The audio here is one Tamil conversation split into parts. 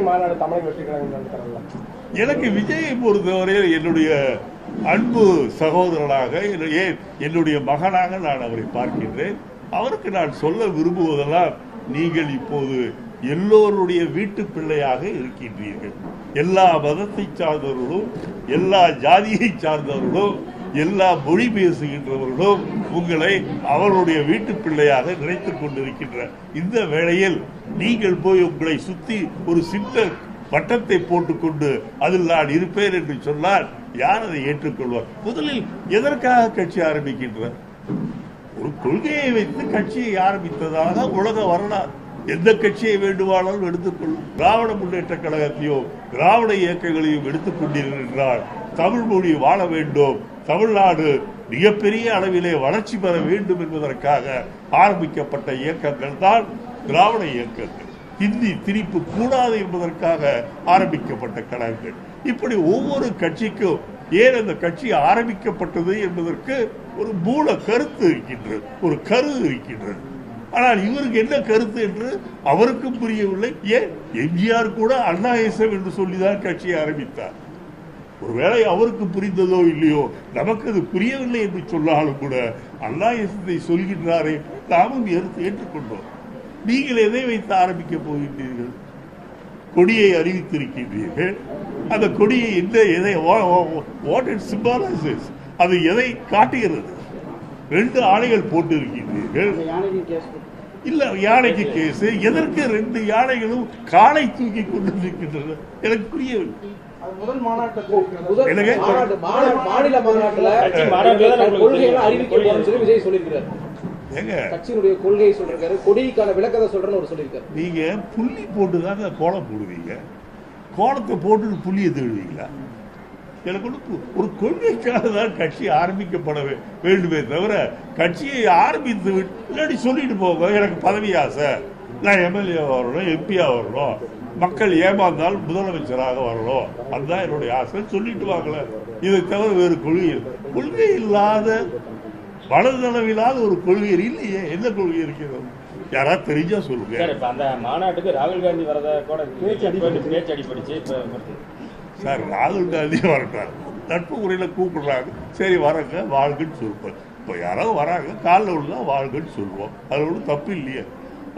மாநாடு தமிழக வெற்றி கழகம். எனக்கு விஜயை பொறுத்தவரையில் என்னுடைய அன்பு சகோதரனாக, என்னுடைய மகனாக நான் அவரை பார்க்கின்றேன். அவருக்கு நான் சொல்ல விரும்புவதெல்லாம், நீங்கள் இப்போது எல்லோருடைய வீட்டு பிள்ளையாக இருக்கின்றீர்கள். எல்லா மதத்தை சார்ந்தவர்களும், எல்லா ஜாதியை சார்ந்தவர்களும், எல்லா மொழி பேசுகின்றவர்களும் உங்களை அவருடைய வீட்டு பிள்ளையாக நினைத்துக் கொண்டிருக்கின்ற இந்த வேளையில் நீங்கள் போய் உங்களை சுத்தி ஒரு சின்ன வட்டத்தை போட்டுக்கொண்டு அதில் நான் இருப்பேன் என்று சொன்னால் யார் அதை ஏற்றுக்கொள்வார்? முதலில் எதற்காக கட்சி ஆரம்பிக்கின்றார்? ஒரு கொள்கையை வைத்து கட்சியை ஆரம்பித்ததாக உலக வரலாறு. எந்த கட்சியை வேண்டுமானாலும் எடுத்துக்கொள்ளும். திராவிட முன்னேற்ற கழகத்தையோ திராவிட இயக்கங்களையும் எடுத்துக் கொண்டீர்கள் என்றால் தமிழ் மொழி வாழ வேண்டும், தமிழ்நாடு மிகப்பெரிய அளவிலே வளர்ச்சி பெற வேண்டும் என்பதற்காக ஆரம்பிக்கப்பட்ட இயக்கங்கள் தான் திராவிட இயக்கங்கள். ஹிந்தி திணிப்பு கூடாது என்பதற்காக ஆரம்பிக்கப்பட்ட கழகங்கள். இப்படி ஒவ்வொரு கட்சிக்கும் ஏன் அந்த கட்சி ஆரம்பிக்கப்பட்டது என்பதற்கு ஒரு மூல கருத்து இருக்கின்றது, ஒரு கரு இருக்கின்றது. ஆனால் இவருக்கு என்ன கருத்து என்று அவருக்கும் புரியவில்லை. ஏன் எம்ஜிஆர் கூட அண்ணாயிசம் என்று சொல்லிதான் கட்சியை ஆரம்பித்தார். ஒருவேளை அவருக்கு புரிந்ததோ இல்லையோ, நமக்கு அது புரியவில்லை என்று சொன்னாலும் கூட அண்ணாயிசத்தை சொல்கின்றாரே, நாமும் ஏற்றுக்கொண்டோம். நீங்கள் எதை வைத்து ஆரம்பிக்க போகின்றீர்கள்? கொடியை அறிவித்திருக்கின்றீர்கள். அந்த கொடியை எதை வாட் இட் சிம்பாலைசஸ், அது எதை காட்டுகிறது? 2 ஆணைகள் போட்டு இருக்கின்றீர்கள். இல்ல, யானைக்கு கேஸ் எதற்கு? 2 யானைகளும் காலை தூக்கி கொண்டு இருக்கின்றன. எனக்கு புரியவில்லை. முதல் மாநாட்டு மாநில மாநாட்டில் அறிவிக்க விஜய் சொல்லியிருக்கிறார். கட்சியினுடைய கொள்கையை சொல்றாரு, கொடிக்கான விளக்கத்தை சொல்றேன்னு சொல்லியிருக்காரு. நீங்க புள்ளி போட்டுதாங்க கோலம் போடுவீங்க. கோலத்தை போட்டு புள்ளியை தேடுவீங்களா? எனக்கு ஒரு கொள்கைக்காக தான் கட்சி ஆரம்பிக்கப்பட வேண்டுமே தவிர கட்சியை ஆரம்பித்து இல்லாட்டி சொல்லிட்டு போக எனக்கு பதவி ஆசை, நான் எம்எல்ஏ வரணும், எம்பியா வரணும், மக்கள் ஏமாந்தால் முதலமைச்சராக வரணும், அதுதான் என்னுடைய ஆசை சொல்லிட்டு வாங்கல. இதை தவிர வேறு கொள்கை இல்லாத, வலதளவில்லாத ஒரு கொள்கை இல்லையே. என்ன கொள்கை இருக்கிறது? யாராவது தெரிஞ்சா சொல்லுங்க. அந்த மாநாட்டுக்கு ராகுல் காந்தி வரத கூட பேச்சு அடிப்படிச்சு சார், ராகுல் காந்தி வரட்டார், நட்பு முறையில் கூப்பிடுறாங்க, சரி வரங்க வாழ்கன்னு சொல்லுவோம். இப்போ யாராவது வராங்க காலில் விழுந்தா வாழ்கன்னு சொல்லுவோம். அது ஒன்றும் தப்பு இல்லையே.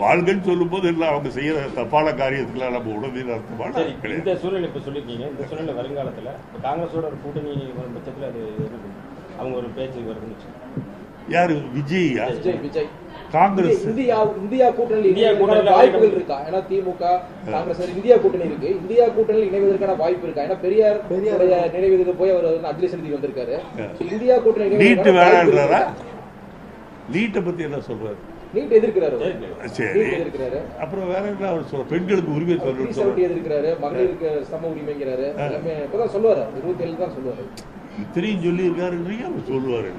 வாழ்கன்னு சொல்லும் போது இல்லை அவங்க செய்யற தப்பான காரியத்துக்குலாம் நம்ம உடனே அர்த்தமான கிடையாது. இந்த சூழ்நிலை இப்போ சொல்லியிருக்கீங்க, இந்த சூழ்நிலை வருங்காலத்தில் காங்கிரஸோட ஒரு கூட்டணி வரும் பட்சத்தில் அது அவங்க ஒரு பேச்சு வருதுன்னு யாரு? விஜயா? விஜய் காங்கிரஸ் இந்தியா கூட்டணியில் வாய்ப்புகள் இருக்கா? ஏன்னா திமுக காங்கிரஸ் இந்தியா கூட்டணி இருக்கு. இந்தியா கூட்டணியில் இணைவதற்கான வாய்ப்பு இருக்கா? ஏன்னா பெரியார் நினைவுக்கு போய் அவர் அஞ்சலி செலுத்தி வந்திருக்காரு. இந்தியா கூட்டணி நீட்டு வேணான்றாரா? நீட்டை பத்தி என்ன சொல்றாரு? நீட் எதிர்க்கிறாரு. சரி, அப்புறம் வேற என்ன அவர் சொல்ற? பெண்களுக்கு உரிமை சொல்றாரு, எதிர்க்கிறாரு, மகளிருக்கு சம உரிமைங்கிறாரு. எல்லாமே இப்பதான் சொல்லுவாரு, 27 தான் சொல்லுவாரு. இத்தனையும் சொல்லி இருக்காருன்றீங்க, அவர் சொல்லுவாரு.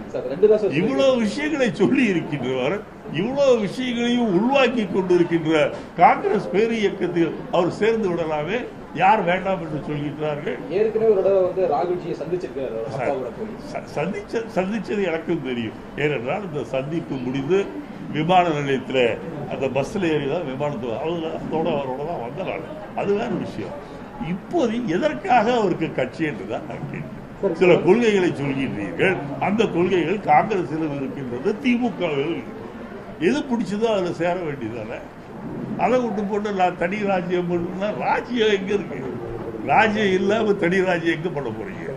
இவ்வளவு விஷயங்களை சொல்லி இருக்கின்றவர், இவ்வளவு விஷயங்களையும் உள்வாக்கி கொண்டிருக்கின்ற காங்கிரஸ் பேரு இயக்கத்தில் அவர் சேர்ந்து விடலாமே. யார் வேண்டாம் என்று சொல்கின்றார்கள்? ஏற்கனவே ராகுல்ஜியை சந்திச்சிருக்காரு. சந்திச்சது எனக்கும் தெரியும். ஏனென்றால் இந்த சந்திப்பு முடிந்து விமான நிலையத்தில் அந்த பஸ்ல ஏறிதான் விமானத்தில் அவரோட தான் வந்தனால அது வேற விஷயம். இப்போது எதற்காக அவருக்கு கட்சி என்றுதான் நான் கேட்கிறேன். சில கொள்கைகளை சொல்கின்றீர்கள், அந்த கொள்கைகள் காங்கிரஸிலும் இருக்கின்றது, திமுகவிலும் இருக்கு. எது பிடிச்சதோ அதில் சேர வேண்டியதானே. அதை விட்டு போட்டு நான் தனி ராஜ்யம் பண்ணுன்னா ராஜ்யம் எங்க இருக்கு? ராஜ்யம் இல்லாம தனி ராஜ்யம் எங்க பண்ண போறீங்க?